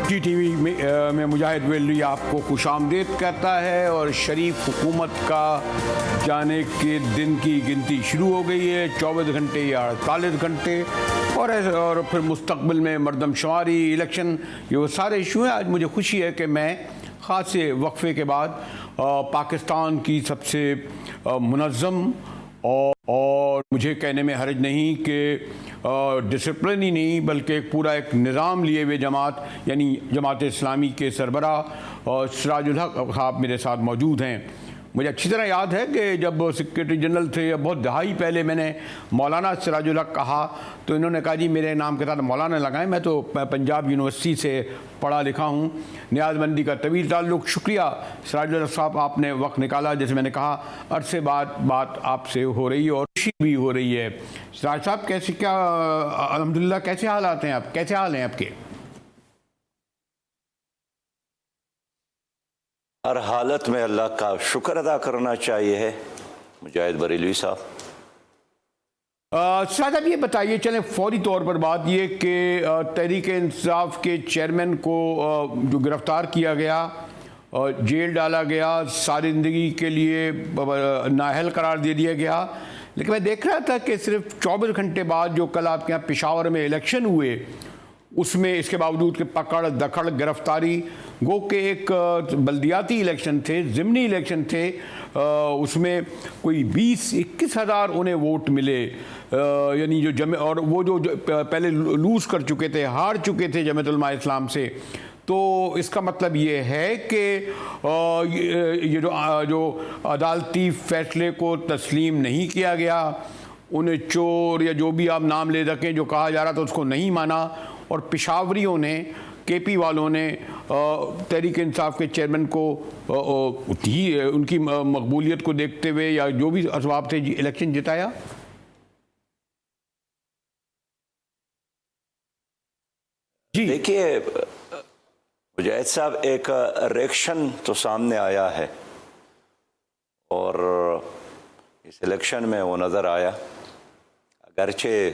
جی T V میں مجاہد ویلوی آپ کو خوش آمدید کہتا ہے، اور شریف حکومت کا جانے کے دن کی گنتی شروع ہو گئی ہے، 24 گھنٹے یا 48 گھنٹے، اور پھر مستقبل میں مردم شماری، الیکشن، یہ وہ سارے ایشو ہیں۔ آج مجھے خوشی ہے کہ میں خاصے وقفے کے بعد پاکستان کی سب سے منظم اور مجھے کہنے میں حرج نہیں کہ ڈسپلن ہی نہیں بلکہ پورا ایک نظام لیے ہوئے جماعت، یعنی جماعت اسلامی کے سربراہ سراج الحق صاحب میرے ساتھ موجود ہیں۔ مجھے اچھی طرح یاد ہے کہ جب سیکریٹری جنرل تھے، بہت دہائی پہلے میں نے مولانا سراج الحق کہا تو انہوں نے کہا جی میرے نام کے ساتھ مولانا لگائیں، میں تو پنجاب یونیورسٹی سے پڑھا لکھا ہوں۔ نیاز مندی کا طویل تعلق، شکریہ سراج الحق صاحب، آپ نے وقت نکالا۔ جیسے میں نے کہا عرصے بعد بات آپ سے ہو رہی ہے اور خوشی بھی ہو رہی ہے۔ سراج صاحب کیسے، کیا الحمدللہ کیسے حالات ہیں آپ، کیسے حال ہیں آپ کے؟ ہر حالت میں اللہ کا شکر ادا کرنا چاہیے ہے مجاہد بریلوی صاحب۔ سراج صاحب یہ بتائیے، چلیں فوری طور پر بات یہ کہ تحریک انصاف کے چیئرمین کو جو گرفتار کیا گیا، جیل ڈالا گیا، ساری زندگی کے لیے نااہل قرار دے دیا گیا، لیکن میں دیکھ رہا تھا کہ صرف 24 گھنٹے بعد جو کل آپ کے یہاں پشاور میں الیکشن ہوئے، اس میں اس کے باوجود کہ پکڑ دکڑ گرفتاری، گو کہ ایک بلدیاتی الیکشن تھے، ضمنی الیکشن تھے، اس میں کوئی 20-21 ہزار انہیں ووٹ ملے، یعنی جو اور وہ جو پہلے لوز کر چکے تھے، ہار چکے تھے جمعیت علماء اسلام سے۔ تو اس کا مطلب یہ ہے کہ یہ جو عدالتی فیصلے کو تسلیم نہیں کیا گیا، انہیں چور یا جو بھی آپ نام لے سکیں جو کہا جا رہا تھا اس کو نہیں مانا، اور پشاوریوں نے، کے پی والوں نے تحریک انصاف کے چیئرمین کو ان کی مقبولیت کو دیکھتے ہوئے یا جو بھی اسباب تھے الیکشن جتایا۔ جی دیکھیے مجاہد صاحب، ایک ریئیکشن تو سامنے آیا ہے اور اس الیکشن میں وہ نظر آیا، اگرچہ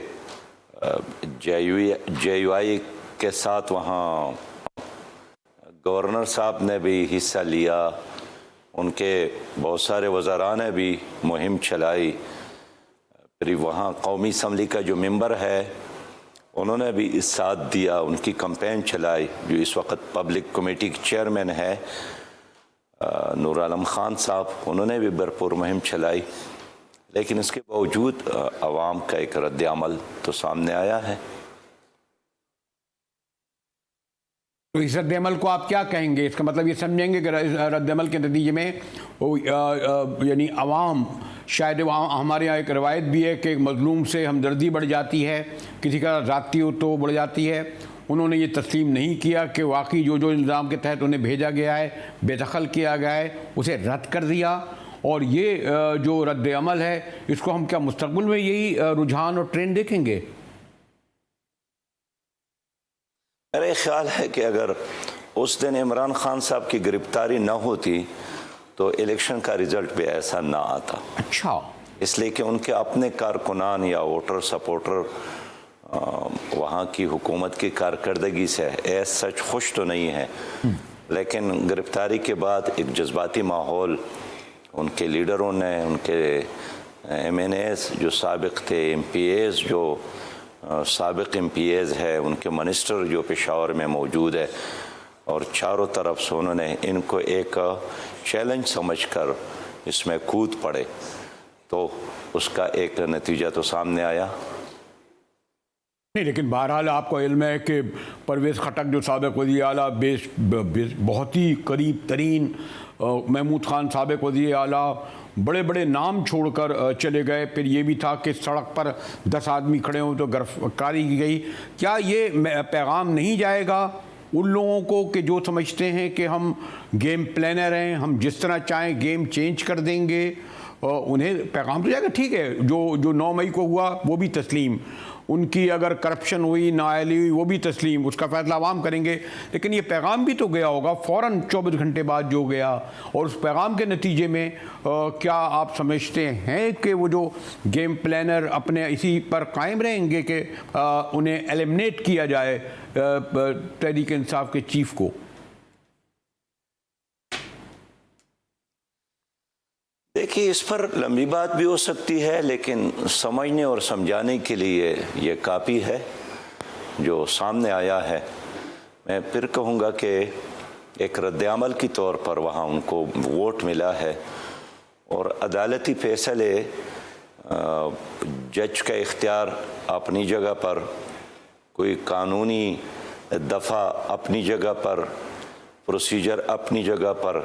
جے یو آئی کے ساتھ وہاں گورنر صاحب نے بھی حصہ لیا، ان کے بہت سارے وزراء نے بھی مہم چلائی، پھر وہاں قومی اسمبلی کا جو ممبر ہے انہوں نے بھی اس ساتھ دیا، ان کی کمپین چلائی، جو اس وقت پبلک کمیٹی کے چیئرمین ہے نور عالم خان صاحب، انہوں نے بھی بھرپور مہم چلائی، لیکن اس کے باوجود عوام کا ایک رد عمل تو سامنے آیا ہے۔ تو اس رد عمل کو آپ کیا کہیں گے؟ اس کا مطلب یہ سمجھیں گے کہ رد عمل کے نتیجے میں یعنی عوام، شاید ہمارے یہاں ایک روایت بھی ہے کہ ایک مظلوم سے ہمدردی بڑھ جاتی ہے، کسی کا ذاتی ہو تو بڑھ جاتی ہے، انہوں نے یہ تسلیم نہیں کیا کہ واقعی جو الزام کے تحت انہیں بھیجا گیا ہے، بے دخل کیا گیا ہے، اسے رد کر دیا، اور یہ جو رد عمل ہے اس کو ہم کیا مستقبل میں یہی رجحان اور ٹرینڈ دیکھیں گے؟ میرا خیال ہے کہ اگر اس دن عمران خان صاحب کی گرفتاری نہ ہوتی تو الیکشن کا رزلٹ بھی ایسا نہ آتا۔ اچھا، اس لیے کہ ان کے اپنے کارکنان یا ووٹر سپورٹر وہاں کی حکومت کی کارکردگی سے ایس سچ خوش تو نہیں ہے، لیکن گرفتاری کے بعد ایک جذباتی ماحول ان کے لیڈروں نے، ان کے ایم این ایز جو سابق تھے، ایم پی ایز جو سابق ایم پی ایز ہے، ان کے منسٹر جو پشاور میں موجود ہے، اور چاروں طرف سے انہوں نے ان کو ایک چیلنج سمجھ کر اس میں کود پڑے، تو اس کا ایک نتیجہ تو سامنے آیا۔ نہیں، لیکن بہرحال آپ کو علم ہے کہ پرویز خٹک جو سابق وزیر اعلیٰ، بہت ہی قریب ترین، محمود خان سابق وزیر اعلیٰ، بڑے بڑے نام چھوڑ کر چلے گئے، پھر یہ بھی تھا کہ سڑک پر 10 آدمی کھڑے ہوں تو گرفتاری کی گئی۔ کیا یہ پیغام نہیں جائے گا ان لوگوں کو کہ جو سمجھتے ہیں کہ ہم گیم پلینر ہیں، ہم جس طرح چاہیں گیم چینج کر دیں گے، انہیں پیغام تو جائے گا ٹھیک ہے، جو 9 مئی کو ہوا وہ بھی تسلیم، ان کی اگر کرپشن ہوئی، نااہلی ہوئی، وہ بھی تسلیم، اس کا فیصلہ عوام کریں گے، لیکن یہ پیغام بھی تو گیا ہوگا فوراً 24 گھنٹے بعد جو گیا، اور اس پیغام کے نتیجے میں کیا آپ سمجھتے ہیں کہ وہ جو گیم پلانر اپنے اسی پر قائم رہیں گے کہ انہیں ایلیمنیٹ کیا جائے تحریک انصاف کے چیف کو؟ دیکھیے اس پر لمبی بات بھی ہو سکتی ہے، لیکن سمجھنے اور سمجھانے کے لیے یہ کافی ہے جو سامنے آیا ہے۔ میں پھر کہوں گا کہ ایک رد عمل کی طور پر وہاں ان کو ووٹ ملا ہے، اور عدالتی فیصلے، جج کا اختیار اپنی جگہ پر، کوئی قانونی دفعہ اپنی جگہ پر، پروسیجر اپنی جگہ پر،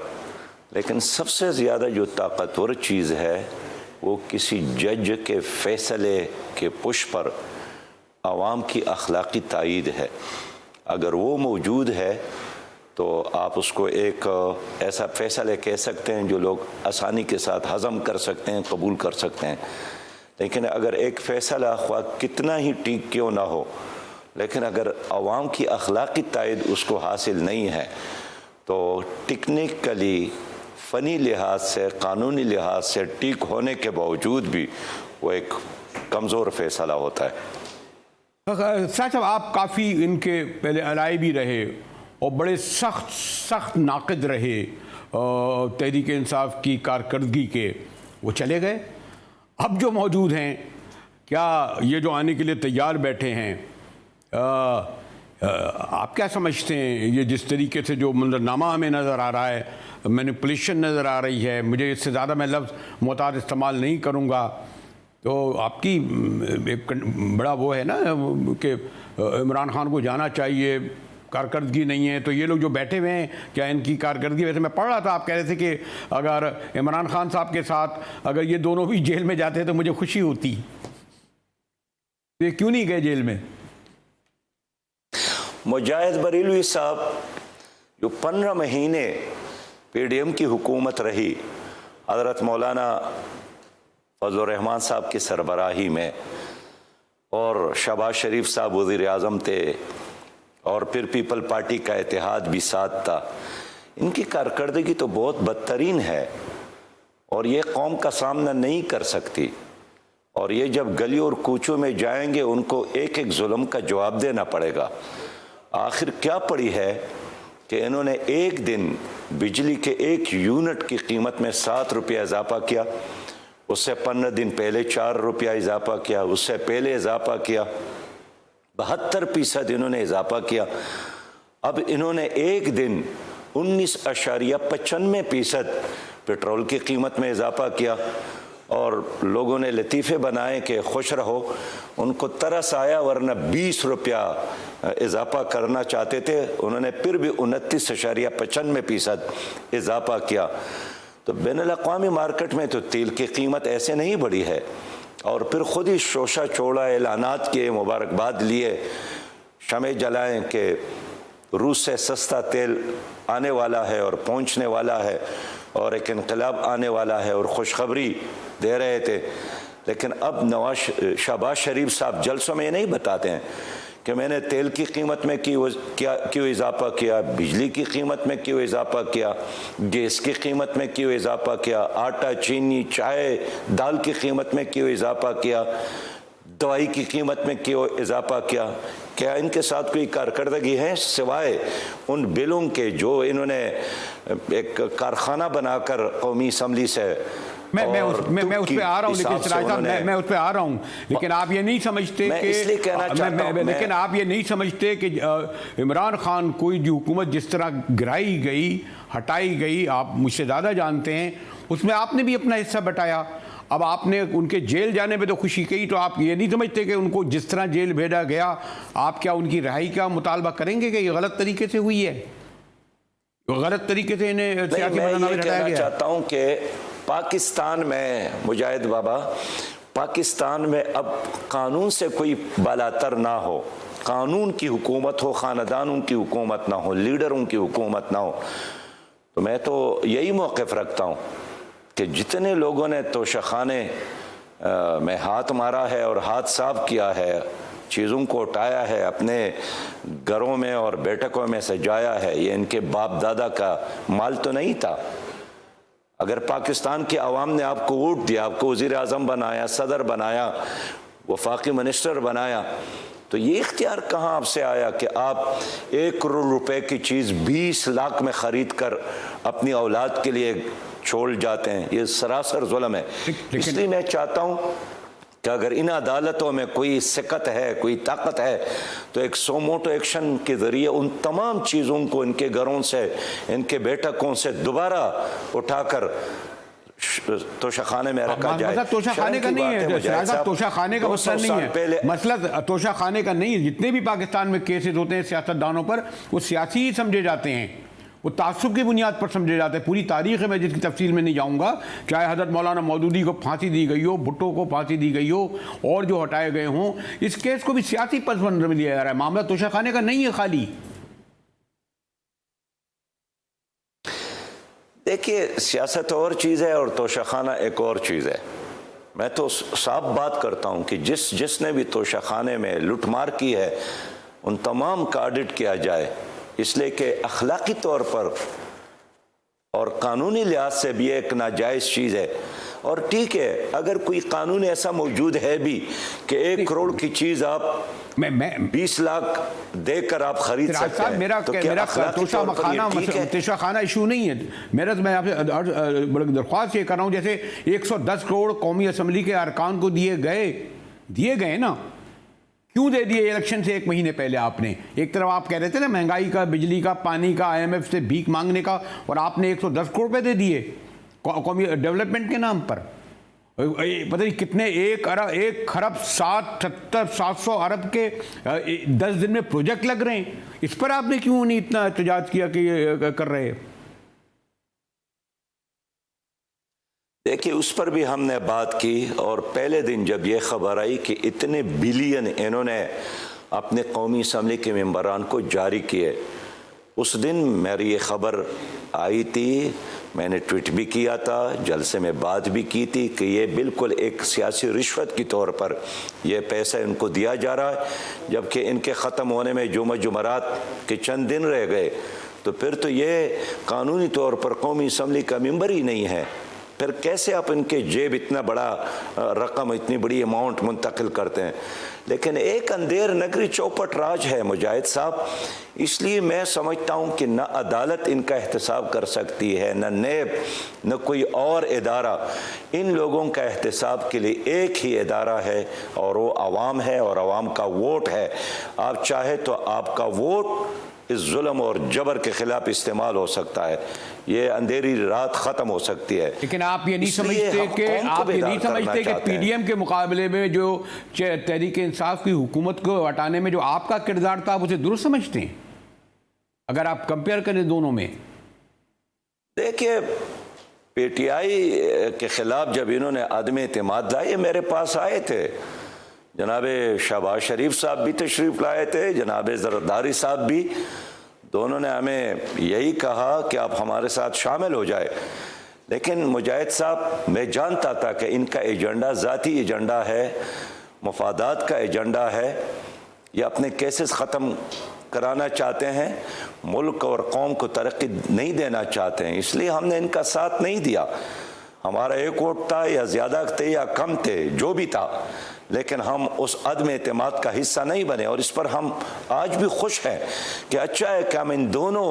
لیکن سب سے زیادہ جو طاقتور چیز ہے وہ کسی جج کے فیصلے کے پش پر عوام کی اخلاقی تائید ہے۔ اگر وہ موجود ہے تو آپ اس کو ایک ایسا فیصلہ کہہ سکتے ہیں جو لوگ آسانی کے ساتھ ہضم کر سکتے ہیں، قبول کر سکتے ہیں، لیکن اگر ایک فیصلہ خواہ کتنا ہی ٹھیک کیوں نہ ہو، لیکن اگر عوام کی اخلاقی تائید اس کو حاصل نہیں ہے تو ٹیکنیکلی، فنی لحاظ سے، قانونی لحاظ سے ٹھیک ہونے کے باوجود بھی وہ ایک کمزور فیصلہ ہوتا ہے۔ صاحب آپ کافی ان کے پہلے الائی بھی رہے اور بڑے سخت ناقد رہے تحریک انصاف کی کارکردگی کے، وہ چلے گئے، اب جو موجود ہیں کیا یہ جو آنے کے لیے تیار بیٹھے ہیں، آپ کیا سمجھتے ہیں یہ جس طریقے سے جو منظرنامہ ہمیں نظر آ رہا ہے، مینیپولیشن نظر آ رہی ہے، مجھے اس سے زیادہ میں لفظ معتاد استعمال نہیں کروں گا، تو آپ کی ایک بڑا وہ ہے نا کہ عمران خان کو جانا چاہیے، کارکردگی نہیں ہے، تو یہ لوگ جو بیٹھے ہوئے ہیں کیا ان کی کارکردگی؟ ویسے میں پڑھ رہا تھا آپ کہہ رہے تھے کہ اگر عمران خان صاحب کے ساتھ اگر یہ دونوں بھی جیل میں جاتے تو مجھے خوشی ہوتی، یہ کیوں نہیں گئے جیل میں؟ مجاہد بریلوی صاحب جو 15 مہینے پی ڈی ایم کی حکومت رہی حضرت مولانا فضل الرحمان صاحب کی سربراہی میں، اور شہباز شریف صاحب وزیر اعظم تھے، اور پھر پیپل پارٹی کا اتحاد بھی ساتھ تھا، ان کی کارکردگی تو بہت بدترین ہے، اور یہ قوم کا سامنا نہیں کر سکتی، اور یہ جب گلی اور کوچوں میں جائیں گے ان کو ایک ایک ظلم کا جواب دینا پڑے گا۔ آخر کیا پڑی ہے کہ انہوں نے ایک دن بجلی کے 1 یونٹ کی قیمت میں 7 روپیہ اضافہ کیا، اس سے 15 دن پہلے 4 روپیہ اضافہ کیا، اس سے پہلے اضافہ کیا، 72% انہوں نے اضافہ کیا، اب انہوں نے ایک دن 19.95% پیٹرول کی قیمت میں اضافہ کیا، اور لوگوں نے لطیفے بنائے کہ خوش رہو، ان کو ترس آیا، ورنہ 20 روپیہ اضافہ کرنا چاہتے تھے، انہوں نے پھر بھی 29.95% اضافہ کیا۔ تو بین الاقوامی مارکیٹ میں تو تیل کی قیمت ایسے نہیں بڑھی ہے، اور پھر خود ہی شوشہ چوڑا اعلانات کیے، مبارکباد لیے، شمع جلائیں کہ روس سے سستا تیل آنے والا ہے اور پہنچنے والا ہے، اور ایک انقلاب آنے والا ہے، اور خوشخبری دے رہے تھے، لیکن اب شہباز شریف صاحب جلسوں میں یہ نہیں بتاتے ہیں کہ میں نے تیل کی قیمت میں کیوں اضافہ کیا، بجلی کی قیمت میں کیوں اضافہ کیا، گیس کی قیمت میں کیوں اضافہ کیا، آٹا، چینی، چائے، دال کی قیمت میں کیوں اضافہ کیا، دوائی کی قیمت میں کیوں اضافہ کیا۔ کیا ان کے ساتھ کوئی کارکردگی ہے سوائے ان بلوں کے جو انہوں نے ایک کارخانہ بنا کر قومی اسمبلی سے، میں اس پہ آ رہا ہوں، لیکن سراج صاحب میں اس پہ آ رہا ہوں، لیکن آپ یہ نہیں سمجھتے لیکن آپ یہ نہیں سمجھتے کہ عمران خان کوئی جو حکومت جس طرح گرائی گئی، ہٹائی گئی، آپ مجھ سے زیادہ جانتے ہیں، اس میں آپ نے بھی اپنا حصہ بٹایا، اب آپ نے ان کے جیل جانے پہ تو خوشی کی، تو آپ یہ نہیں سمجھتے کہ ان کو جس طرح جیل بھیجا گیا آپ کیا ان کی رہائی کا مطالبہ کریں گے کہ یہ غلط طریقے سے ہوئی ہے، غلط طریقے سے انہیں سیاسی میں یہ کہنا چاہتا ہوں کہ پاکستان میں مجاہد بابا، پاکستان میں اب قانون سے کوئی بالاتر نہ ہو، قانون کی حکومت ہو، خاندانوں کی حکومت نہ ہو، لیڈروں کی حکومت نہ ہو، تو میں تو یہی موقف رکھتا ہوں کہ جتنے لوگوں نے توشخانے میں ہاتھ مارا ہے اور ہاتھ صاف کیا ہے، چیزوں کو اٹھایا ہے، اپنے گھروں میں اور بیٹھکوں میں سجایا ہے، یہ ان کے باپ دادا کا مال تو نہیں تھا؟ اگر پاکستان کے عوام نے آپ کو ووٹ دیا، آپ کو وزیر اعظم بنایا، صدر بنایا، وفاقی منسٹر بنایا، تو یہ اختیار کہاں آپ سے آیا کہ آپ 1 کروڑ روپے کی چیز 20 لاکھ میں خرید کر اپنی اولاد کے لیے چھوڑ جاتے ہیں؟ یہ سراسر ظلم ہے۔ اس لیے میں چاہتا ہوں کہ اگر ان عدالتوں میں کوئی سکت ہے، کوئی طاقت ہے، تو ایک سوموٹو ایکشن کے ذریعے ان تمام چیزوں کو ان کے گھروں سے، ان کے بیٹھکوں سے دوبارہ اٹھا کر توشہ خانے میں رکھا جائے۔ مسئلہ توشہ خانے کا نہیں ہے، توشہ خانے کا مسئلہ نہیں ہے، مسئلہ توشہ خانے کا نہیں ہے۔ جتنے بھی پاکستان میں کیسز ہوتے ہیں سیاستدانوں پر، وہ سیاسی ہی سمجھے جاتے ہیں، وہ تعصب کی بنیاد پر سمجھے جاتے ہیں۔ پوری تاریخ ہے، میں جس کی تفصیل میں نہیں جاؤں گا، چاہے حضرت مولانا مودودی کو پھانسی دی گئی ہو، بھٹو کو پھانسی دی گئی ہو، اور جو ہٹائے گئے ہوں، اس کیس کو بھی سیاسی پس منظر میں لیا جا رہا ہے۔ معاملہ توشہ خانے کا نہیں ہے خالی۔ دیکھیے، سیاست اور چیز ہے اور توشہ خانہ ایک اور چیز ہے۔ میں تو صاف بات کرتا ہوں کہ جس نے بھی توشہ خانے میں لوٹ مار کی ہے، ان تمام کا آڈٹ کیا جائے، اس لیے کہ اخلاقی طور پر اور قانونی لحاظ سے بھی ایک ناجائز چیز ہے۔ اور ٹھیک ہے، اگر کوئی قانون ایسا موجود ہے بھی کہ 1 کروڑ کی چیز آپ 20 لاکھ دے کر آپ خرید سکتے ہیں، میرا توشہ خانہ ایشو نہیں ہے۔ میں آپ سے درخواست یہ کر رہا ہوں، جیسے 110 کروڑ قومی اسمبلی کے ارکان کو دیے گئے نا، کیوں دے دیے الیکشن سے 1 مہینے پہلے؟ آپ نے ایک طرف آپ کہہ رہے تھے نا مہنگائی کا، بجلی کا، پانی کا، IMF سے بھیک مانگنے کا، اور آپ نے 110 کروڑ روپے دے دیے قومی ڈیولپمنٹ کے نام پر۔ پتہ نہیں کتنے 1 خرب 700 ارب کے 10 دن میں پروجیکٹ لگ رہے ہیں۔ اس پر آپ نے کیوں نہیں اتنا احتجاج کیا کہ یہ کر رہے ہیں؟ دیکھیے، اس پر بھی ہم نے بات کی، اور پہلے دن جب یہ خبر آئی کہ اتنے بلین انہوں نے اپنے قومی اسمبلی کے ممبران کو جاری کیے، اس دن میری یہ خبر آئی تھی، میں نے ٹویٹ بھی کیا تھا، جلسے میں بات بھی کی تھی کہ یہ بالکل ایک سیاسی رشوت کی طور پر یہ پیسہ ان کو دیا جا رہا ہے، جبکہ ان کے ختم ہونے میں جمعرات کے چند دن رہ گئے، تو پھر تو یہ قانونی طور پر قومی اسمبلی کا ممبر ہی نہیں ہے۔ پھر کیسے آپ ان کے جیب اتنا بڑا رقم، اتنی بڑی اماؤنٹ منتقل کرتے ہیں؟ لیکن ایک اندھیر نگری چوپٹ راج ہے مجاہد صاحب، اس لیے میں سمجھتا ہوں کہ نہ عدالت ان کا احتساب کر سکتی ہے، نہ نیب، نہ کوئی اور ادارہ۔ ان لوگوں کا احتساب کے لیے ایک ہی ادارہ ہے، اور وہ عوام ہے، اور عوام کا ووٹ ہے۔ آپ چاہے تو آپ کا ووٹ اس ظلم اور جبر کے خلاف استعمال ہو سکتا ہے، یہ اندھیری رات ختم ہو سکتی ہے۔ لیکن آپ یہ نہیں سمجھتے کہ پی ڈی ایم کے مقابلے میں جو تحریک انصاف کی حکومت کو ہٹانے میں جو آپ کا کردار تھا، آپ اسے درست سمجھتے ہیں اگر آپ کمپیئر کریں دونوں میں؟ دیکھیے، پی ٹی آئی کے خلاف جب انہوں نے عدم اعتماد لائے، میرے پاس آئے تھے، جناب شہباز شریف صاحب بھی تشریف لائے تھے، جناب زرداری صاحب بھی، دونوں نے ہمیں یہی کہا کہ آپ ہمارے ساتھ شامل ہو جائے۔ لیکن مجاہد صاحب، میں جانتا تھا کہ ان کا ایجنڈا ذاتی ایجنڈا ہے، مفادات کا ایجنڈا ہے، یہ اپنے کیسز ختم کرانا چاہتے ہیں، ملک اور قوم کو ترقی نہیں دینا چاہتے ہیں، اس لیے ہم نے ان کا ساتھ نہیں دیا۔ ہمارا 1 ووٹ تھا، یا زیادہ تھے یا کم تھے، جو بھی تھا، لیکن ہم اس عدم اعتماد کا حصہ نہیں بنے، اور اس پر ہم آج بھی خوش ہیں کہ اچھا ہے کہ ہم ان دونوں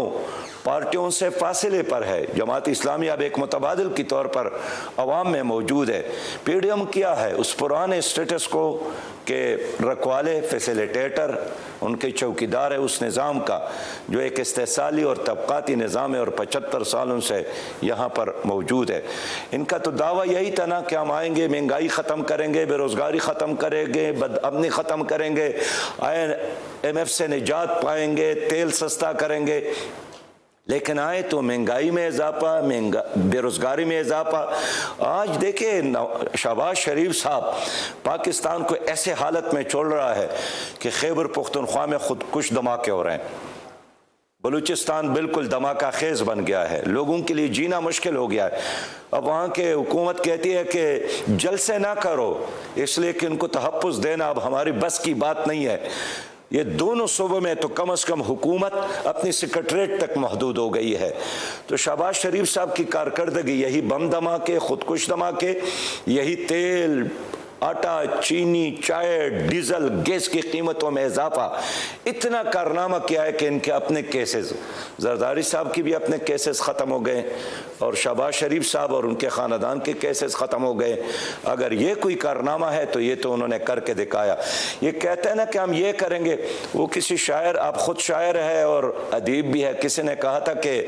پارٹیوں سے فاصلے پر ہے۔ جماعت اسلامی اب ایک متبادل کی طور پر عوام میں موجود ہے، پی ڈی ایم کیا ہے اس پرانے اسٹیٹس کو کہ رکھوالے، فیسیلیٹیٹر، ان کے چوکیدار ہے اس نظام کا، جو ایک استحصالی اور طبقاتی نظام ہے اور 75 سالوں سے یہاں پر موجود ہے۔ ان کا تو دعویٰ یہی تھا نا کہ ہم آئیں گے، مہنگائی ختم کریں گے، بے روزگاری ختم کریں گے، بد امنی ختم کریں گے، IMF سے نجات پائیں گے، تیل سستا کریں گے، لیکن آئے تو مہنگائی میں اضافہ، بے روزگاری میں اضافہ۔ آج دیکھیں شہباز شریف صاحب پاکستان کو ایسے حالت میں چھوڑ رہا ہے کہ خیبر پختونخوا میں خودکش دھماکے ہو رہے ہیں، بلوچستان بالکل دھماکہ خیز بن گیا ہے، لوگوں کے لیے جینا مشکل ہو گیا ہے۔ اب وہاں کے حکومت کہتی ہے کہ جلسے نہ کرو، اس لیے کہ ان کو تحفظ دینا اب ہماری بس کی بات نہیں ہے۔ یہ دونوں صوبوں میں تو کم از کم حکومت اپنی سیکریٹریٹ تک محدود ہو گئی ہے۔ تو شہباز شریف صاحب کی کارکردگی یہی بم دھماکے، خودکش دھماکے، یہی تیل، آٹا، چینی، چائے، ڈیزل، گیس کی قیمتوں میں اضافہ، اتنا کارنامہ کیا ہے کہ ان کے اپنے کیسز، زرداری صاحب کی بھی اپنے کیسز ختم ہو گئے اور شہباز شریف صاحب اور ان کے خاندان کے کیسز ختم ہو گئے۔ اگر یہ کوئی کارنامہ ہے تو یہ تو انہوں نے کر کے دکھایا۔ یہ کہتے ہیں نا کہ ہم یہ کریں گے، وہ کسی شاعر، آپ خود شاعر ہے اور ادیب بھی ہے، کسی نے کہا تھا کہ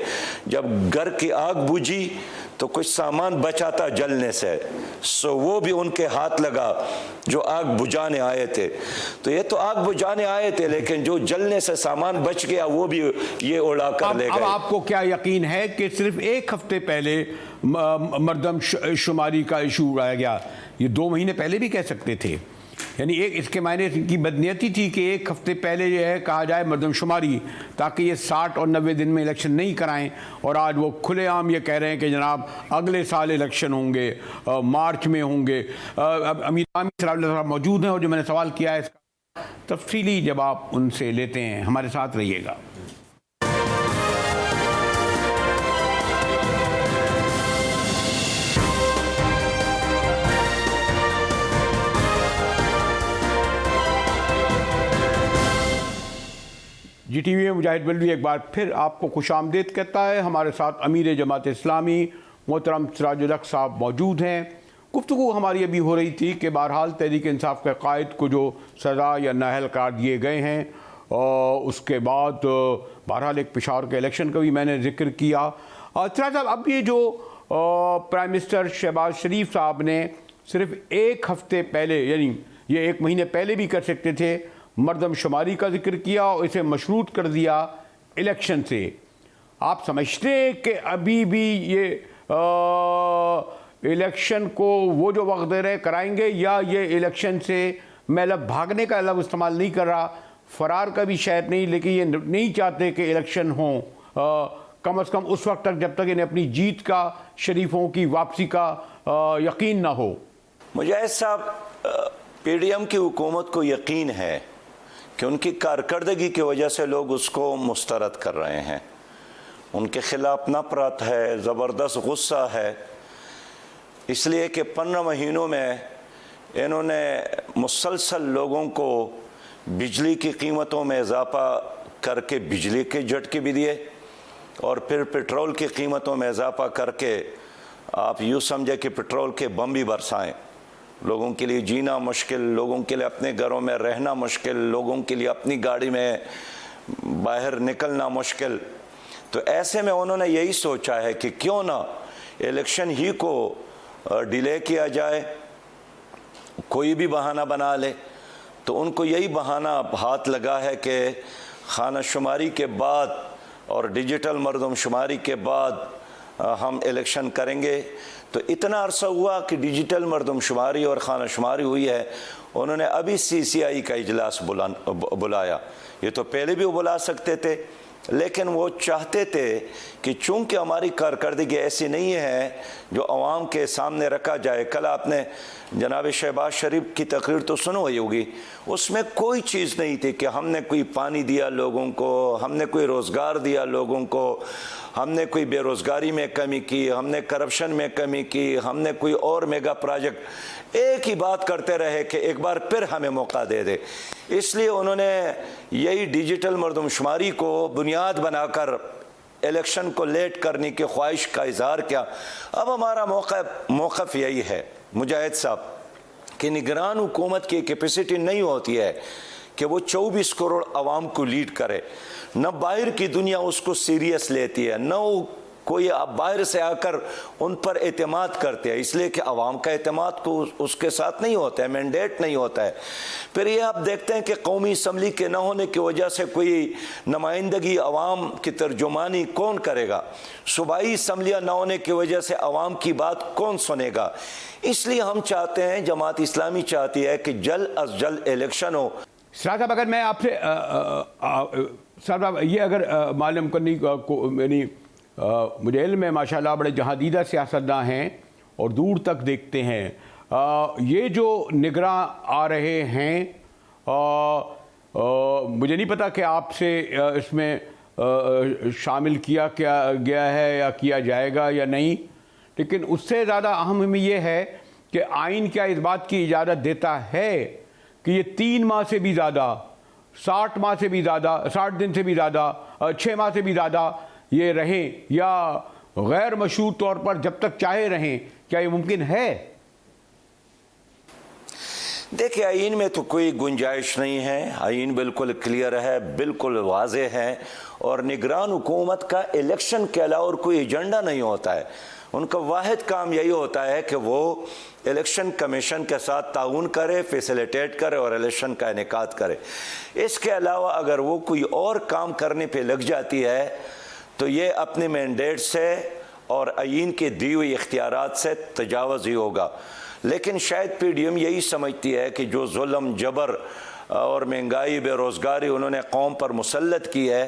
جب گھر کی آگ بجھی تو کچھ سامان بچا تھا جلنے سے، سو وہ بھی ان کے ہاتھ لگا جو آگ بجھانے آئے تھے۔ تو یہ تو آگ بجھانے آئے تھے، لیکن جو جلنے سے سامان بچ گیا وہ بھی یہ اڑا کر لے گئے۔ اب آپ کو کیا یقین ہے کہ صرف ایک ہفتے پہلے مردم شماری کا ایشو اڑایا گیا؟ یہ 2 مہینے پہلے بھی کہہ سکتے تھے، یعنی اس کے معنی کی بدنیتی تھی کہ ایک ہفتے پہلے یہ ہے کہا جائے مردم شماری، تاکہ یہ 60 اور 90 دن میں الیکشن نہیں کرائیں، اور آج وہ کھلے عام یہ کہہ رہے ہیں کہ جناب اگلے سال الیکشن ہوں گے، مارچ میں ہوں گے۔ امیر صاحب موجود ہیں اور جو میں نے سوال کیا ہے اس کا تفصیلی جواب ان سے لیتے ہیں، ہمارے ساتھ رہیے گا۔ جی ٹی وی میں مجاہد بلوی ایک بار پھر آپ کو خوش آمدید کہتا ہے۔ ہمارے ساتھ امیر جماعت اسلامی محترم سراج الحق صاحب موجود ہیں۔ گفتگو ہماری ابھی ہو رہی تھی کہ بہرحال تحریک انصاف کے قائد کو جو سزا یا نااہل قرار دیے گئے ہیں، اور اس کے بعد بہرحال ایک پشاور کے الیکشن کا بھی میں نے ذکر کیا۔ سراج صاحب، اب یہ جو پرائم منسٹر شہباز شریف صاحب نے صرف ایک ہفتے پہلے، یعنی یہ 1 مہینے پہلے بھی کر سکتے تھے، مردم شماری کا ذکر کیا اور اسے مشروط کر دیا الیکشن سے، آپ سمجھتے ہیں کہ ابھی بھی یہ الیکشن کو وہ جو وقت دے رہے کرائیں گے، یا یہ الیکشن سے میں لفظ بھاگنے کا لفظ استعمال نہیں کر رہا، فرار کا بھی شاید نہیں، لیکن یہ نہیں چاہتے کہ الیکشن ہوں، کم از کم اس وقت تک جب تک انہیں اپنی جیت کا، شریفوں کی واپسی کا یقین نہ ہو؟ مجاہد صاحب، پی ڈی ایم کی حکومت کو یقین ہے کہ ان کی کارکردگی کی وجہ سے لوگ اس کو مسترد کر رہے ہیں، ان کے خلاف نفرت ہے، زبردست غصہ ہے، اس لیے کہ 15 مہینوں میں انہوں نے مسلسل لوگوں کو بجلی کی قیمتوں میں اضافہ کر کے بجلی کے جھٹکے بھی دیے، اور پھر پٹرول کی قیمتوں میں اضافہ کر کے آپ یوں سمجھے کہ پٹرول کے بم بھی برسائیں، لوگوں کے لیے جینا مشکل، لوگوں کے لیے اپنے گھروں میں رہنا مشکل، لوگوں کے لیے اپنی گاڑی میں باہر نکلنا مشکل۔ تو ایسے میں انہوں نے یہی سوچا ہے کہ کیوں نہ الیکشن ہی کو ڈیلے کیا جائے، کوئی بھی بہانہ بنا لے۔ تو ان کو یہی بہانہ ہاتھ لگا ہے کہ خانہ شماری کے بعد اور ڈیجیٹل مردم شماری کے بعد ہم الیکشن کریں گے۔ تو اتنا عرصہ ہوا کہ ڈیجیٹل مردم شماری اور خانہ شماری ہوئی ہے، انہوں نے ابھی سی سی آئی کا اجلاس بلایا، یہ تو پہلے بھی وہ بلا سکتے تھے، لیکن وہ چاہتے تھے کہ چونکہ ہماری کارکردگی ایسی نہیں ہے جو عوام کے سامنے رکھا جائے۔ کل آپ نے جناب شہباز شریف کی تقریر تو سنو ہوئی ہوگی، اس میں کوئی چیز نہیں تھی کہ ہم نے کوئی پانی دیا لوگوں کو، ہم نے کوئی روزگار دیا لوگوں کو، ہم نے کوئی بے روزگاری میں کمی کی، ہم نے کرپشن میں کمی کی، ہم نے کوئی اور میگا پروجیکٹ، ایک ہی بات کرتے رہے کہ ایک بار پھر ہمیں موقع دے دے۔ اس لیے انہوں نے یہی ڈیجیٹل مردم شماری کو بنیاد بنا کر الیکشن کو لیٹ کرنے کی خواہش کا اظہار کیا۔ اب ہمارا موقف یہی ہے مجاہد صاحب کہ نگران حکومت کی کیپیسٹی نہیں ہوتی ہے کہ وہ 24 کروڑ عوام کو لیڈ کرے، نہ باہر کی دنیا اس کو سیریس لیتی ہے، نہ کوئی باہر سے آ کر ان پر اعتماد کرتے ہیں، اس لیے کہ عوام کا اعتماد کو اس کے ساتھ نہیں ہوتا ہے، مینڈیٹ نہیں ہوتا ہے۔ پھر یہ آپ دیکھتے ہیں کہ قومی اسمبلی کے نہ ہونے کی وجہ سے کوئی نمائندگی عوام کی ترجمانی کون کرے گا، صوبائی اسمبلیاں نہ ہونے کی وجہ سے عوام کی بات کون سنے گا۔ اس لیے ہم چاہتے ہیں، جماعت اسلامی چاہتی ہے کہ جلد از جلد الیکشن ہو۔ سراج صاحب، اگر میں آپ سے صاحب یہ اگر معلوم کرنے کو یعنی مجھے علم ہے ماشاءاللہ بڑے جہاندیدہ سیاستداں ہیں اور دور تک دیکھتے ہیں، یہ جو نگراں آ رہے ہیں مجھے نہیں پتا کہ آپ سے اس میں شامل کیا گیا ہے یا کیا جائے گا یا نہیں، لیکن اس سے زیادہ اہم یہ ہے کہ آئین کیا اس بات کی اجازت دیتا ہے کہ یہ 3 ماہ سے بھی زیادہ، 60 ماہ سے بھی زیادہ، 60 دن سے بھی زیادہ، 6 ماہ سے بھی زیادہ یہ رہیں، یا غیر مشروط طور پر جب تک چاہے رہیں؟ کیا یہ ممکن ہے؟ دیکھیں، آئین میں تو کوئی گنجائش نہیں ہے، آئین بالکل کلیئر ہے، بالکل واضح ہے، اور نگران حکومت کا الیکشن کے علاوہ اور کوئی ایجنڈا نہیں ہوتا ہے۔ ان کا واحد کام یہی ہوتا ہے کہ وہ الیکشن کمیشن کے ساتھ تعاون کرے، فیسیلیٹیٹ کرے اور الیکشن کا انعقاد کرے۔ اس کے علاوہ اگر وہ کوئی اور کام کرنے پہ لگ جاتی ہے تو یہ اپنے مینڈیٹ سے اور آئین کے دی ہوئی اختیارات سے تجاوز ہی ہوگا۔ لیکن شاید پی ڈی ایم یہی سمجھتی ہے کہ جو ظلم، جبر اور مہنگائی، بے روزگاری انہوں نے قوم پر مسلط کی ہے،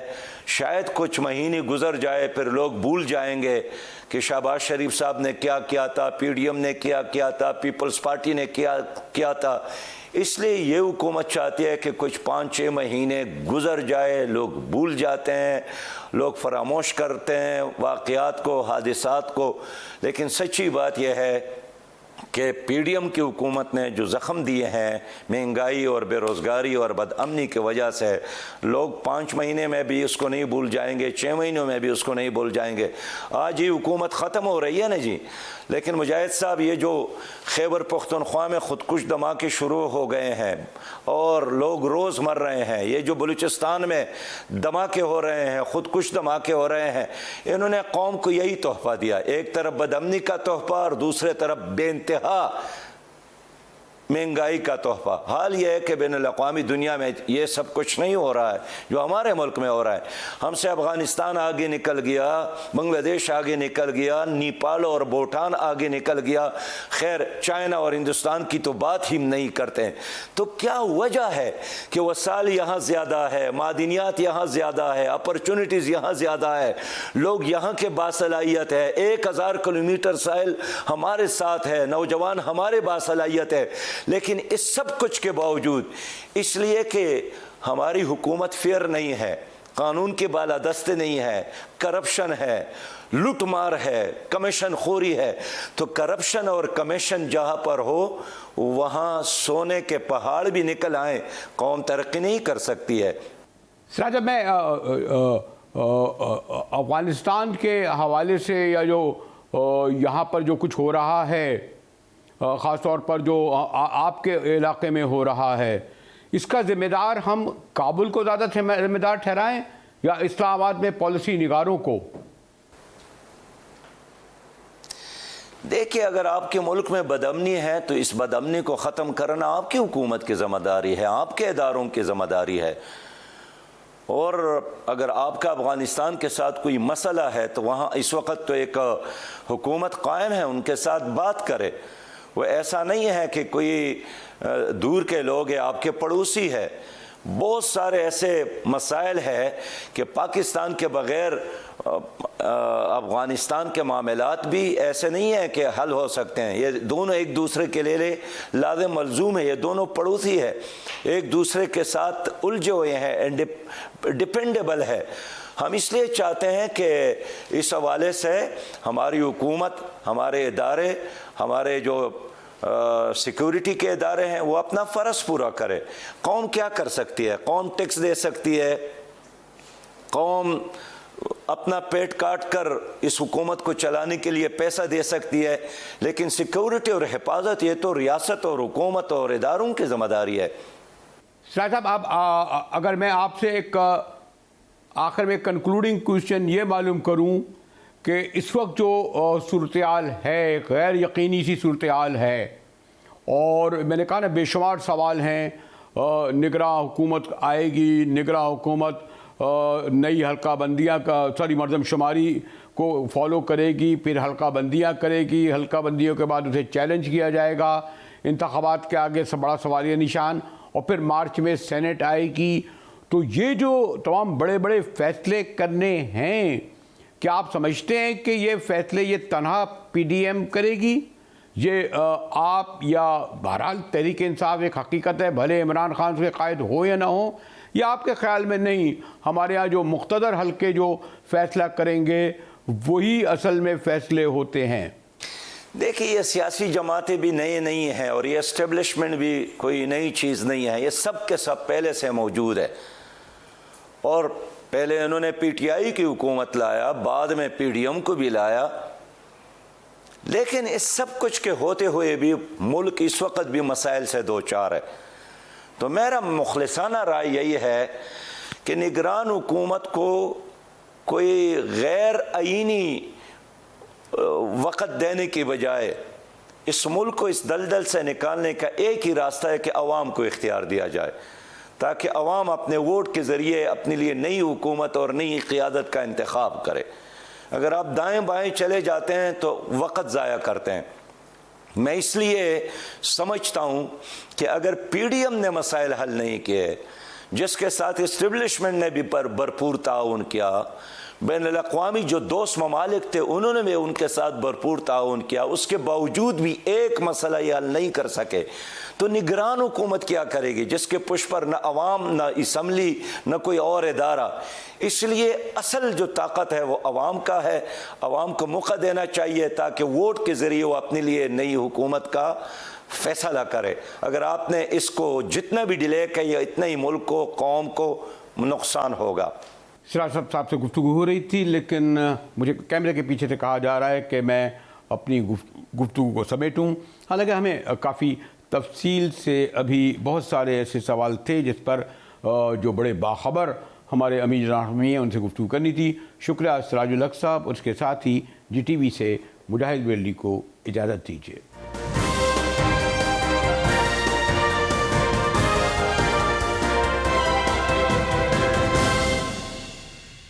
شاید کچھ مہینے گزر جائے پھر لوگ بھول جائیں گے کہ شہباز شریف صاحب نے کیا کیا تھا، پی ڈی ایم نے کیا تھا، پیپلز پارٹی نے کیا تھا۔ اس لیے یہ حکومت چاہتی ہے کہ کچھ 5-6 مہینے گزر جائے، لوگ بھول جاتے ہیں، لوگ فراموش کرتے ہیں واقعات کو، حادثات کو۔ لیکن سچی بات یہ ہے کہ پی ڈی ایم کی حکومت نے جو زخم دیے ہیں مہنگائی اور بے روزگاری اور بد امنی کی وجہ سے، لوگ 5 مہینے میں بھی اس کو نہیں بھول جائیں گے، 6 مہینوں میں بھی اس کو نہیں بھول جائیں گے۔ آج یہ حکومت ختم ہو رہی ہے نا جی، لیکن مجاہد صاحب یہ جو خیبر پختونخوا میں خودکش دھماکے شروع ہو گئے ہیں اور لوگ روز مر رہے ہیں، یہ جو بلوچستان میں دھماکے ہو رہے ہیں، خودکش دھماکے ہو رہے ہیں، انہوں نے قوم کو یہی تحفہ دیا، ایک طرف بد امنی کا تحفہ اور دوسرے طرف بے انتہا مہنگائی کا تحفہ۔ حال یہ ہے کہ بین الاقوامی دنیا میں یہ سب کچھ نہیں ہو رہا ہے جو ہمارے ملک میں ہو رہا ہے۔ ہم سے افغانستان آگے نکل گیا، بنگلہ دیش آگے نکل گیا، نیپال اور بھوٹان آگے نکل گیا، خیر چائنا اور ہندوستان کی تو بات ہی نہیں کرتے ہیں۔ تو کیا وجہ ہے کہ وسائل یہاں زیادہ ہے، معدنیات یہاں زیادہ ہے، اپرچونٹیز یہاں زیادہ ہے، لوگ یہاں کے باصلاحیت ہے، 1000 کلومیٹر ساحل ہمارے ساتھ ہے، نوجوان ہمارے باصلاحیت ہے، لیکن اس سب کچھ کے باوجود اس لیے کہ ہماری حکومت فیئر نہیں ہے، قانون کے بالادستے نہیں ہے، کرپشن ہے، لوٹ مار ہے، کمیشن خوری ہے، تو کرپشن اور کمیشن جہاں پر ہو وہاں سونے کے پہاڑ بھی نکل آئیں، قوم ترقی نہیں کر سکتی ہے۔ سراج، جب میں افغانستان کے حوالے سے یا جو یہاں پر جو کچھ ہو رہا ہے، خاص طور پر جو آپ کے علاقے میں ہو رہا ہے، اس کا ذمہ دار ہم کابل کو زیادہ ذمہ دار ٹھہرائیں یا اسلام آباد میں پالیسی نگاروں کو؟ دیکھیں، اگر آپ کے ملک میں بدامنی ہے تو اس بدامنی کو ختم کرنا آپ کی حکومت کی ذمہ داری ہے، آپ کے اداروں کی ذمہ داری ہے۔ اور اگر آپ کا افغانستان کے ساتھ کوئی مسئلہ ہے تو وہاں اس وقت تو ایک حکومت قائم ہے، ان کے ساتھ بات کرے۔ وہ ایسا نہیں ہے کہ کوئی دور کے لوگ ہیں، آپ کے پڑوسی ہے۔ بہت سارے ایسے مسائل ہیں کہ پاکستان کے بغیر افغانستان کے معاملات بھی ایسے نہیں ہیں کہ حل ہو سکتے ہیں، یہ دونوں ایک دوسرے کے لیے لازم ملزوم ہے، یہ دونوں پڑوسی ہے، ایک دوسرے کے ساتھ الجھے ہوئے ہیں، ڈیپینڈیبل ہے۔ ہم اس لیے چاہتے ہیں کہ اس حوالے سے ہماری حکومت، ہمارے ادارے، ہمارے جو سیکیورٹی کے ادارے ہیں وہ اپنا فرض پورا کرے۔ قوم کیا کر سکتی ہے؟ قوم ٹیکس دے سکتی ہے، قوم اپنا پیٹ کاٹ کر اس حکومت کو چلانے کے لیے پیسہ دے سکتی ہے، لیکن سیکیورٹی اور حفاظت یہ تو ریاست اور حکومت اور اداروں کی ذمہ داری ہے۔ سراج صاحب، اب اگر میں آپ سے ایک آخر میں کنکلوڈنگ کویسچن یہ معلوم کروں کہ اس وقت جو صورتحال ہے، غیر یقینی سی صورتحال ہے، اور میں نے کہا نا بے شمار سوال ہیں، نگراں حکومت آئے گی، نگراں حکومت نئی حلقہ بندیاں مردم شماری کو فالو کرے گی، پھر حلقہ بندیاں کرے گی، حلقہ بندیوں کے بعد اسے چیلنج کیا جائے گا، انتخابات کے آگے بڑا سوالیہ نشان، اور پھر مارچ میں سینٹ آئے گی۔ تو یہ جو تمام بڑے بڑے فیصلے کرنے ہیں، کیا آپ سمجھتے ہیں کہ یہ فیصلے یہ تنہا پی ڈی ایم کرے گی؟ یہ آپ یا بہرحال تحریک انصاف ایک حقیقت ہے، بھلے عمران خان سے قائد ہو یا نہ ہو، یا آپ کے خیال میں نہیں، ہمارے ہاں جو مقتدر حلقے جو فیصلہ کریں گے وہی اصل میں فیصلے ہوتے ہیں؟ دیکھیے، یہ سیاسی جماعتیں بھی نئی نہیں ہیں اور یہ اسٹیبلشمنٹ بھی کوئی نئی چیز نہیں ہے، یہ سب کے سب پہلے سے موجود ہے، اور پہلے انہوں نے پی ٹی آئی کی حکومت لایا، بعد میں پی ڈی ایم کو بھی لایا، لیکن اس سب کچھ کے ہوتے ہوئے بھی ملک اس وقت بھی مسائل سے دوچار ہے۔ تو میرا مخلصانہ رائے یہی ہے کہ نگران حکومت کو کوئی غیر آئینی وقت دینے کی بجائے اس ملک کو اس دلدل سے نکالنے کا ایک ہی راستہ ہے کہ عوام کو اختیار دیا جائے، تاکہ عوام اپنے ووٹ کے ذریعے اپنے لیے نئی حکومت اور نئی قیادت کا انتخاب کرے۔ اگر آپ دائیں بائیں چلے جاتے ہیں تو وقت ضائع کرتے ہیں۔ میں اس لیے سمجھتا ہوں کہ اگر پی ڈی ایم نے مسائل حل نہیں کیے، جس کے ساتھ اسٹیبلشمنٹ نے بھی بھرپور تعاون کیا، بین الاقوامی جو دوست ممالک تھے انہوں نے بھی ان کے ساتھ بھرپور تعاون کیا، اس کے باوجود بھی ایک مسئلہ یہ حل نہیں کر سکے، تو نگران حکومت کیا کرے گی جس کے پشت پر نہ عوام، نہ اسمبلی، نہ کوئی اور ادارہ؟ اس لیے اصل جو طاقت ہے وہ عوام کا ہے، عوام کو موقع دینا چاہیے تاکہ ووٹ کے ذریعے وہ اپنے لیے نئی حکومت کا فیصلہ کرے۔ اگر آپ نے اس کو جتنا بھی ڈیلے کیا، اتنا ہی ملک کو، قوم کو نقصان ہوگا۔ سراج صاحب سے گفتگو ہو رہی تھی، لیکن مجھے کیمرے کے پیچھے سے کہا جا رہا ہے کہ میں اپنی گفتگو کو سمیٹوں، حالانکہ ہمیں کافی تفصیل سے ابھی بہت سارے ایسے سوال تھے جس پر جو بڑے باخبر ہمارے امیر جناح ہیں ان سے گفتگو کرنی تھی۔ شکریہ سراج الحق صاحب، اور اس کے ساتھ ہی جی ٹی وی سے مجاہد ویلڈی کو اجازت دیجیے۔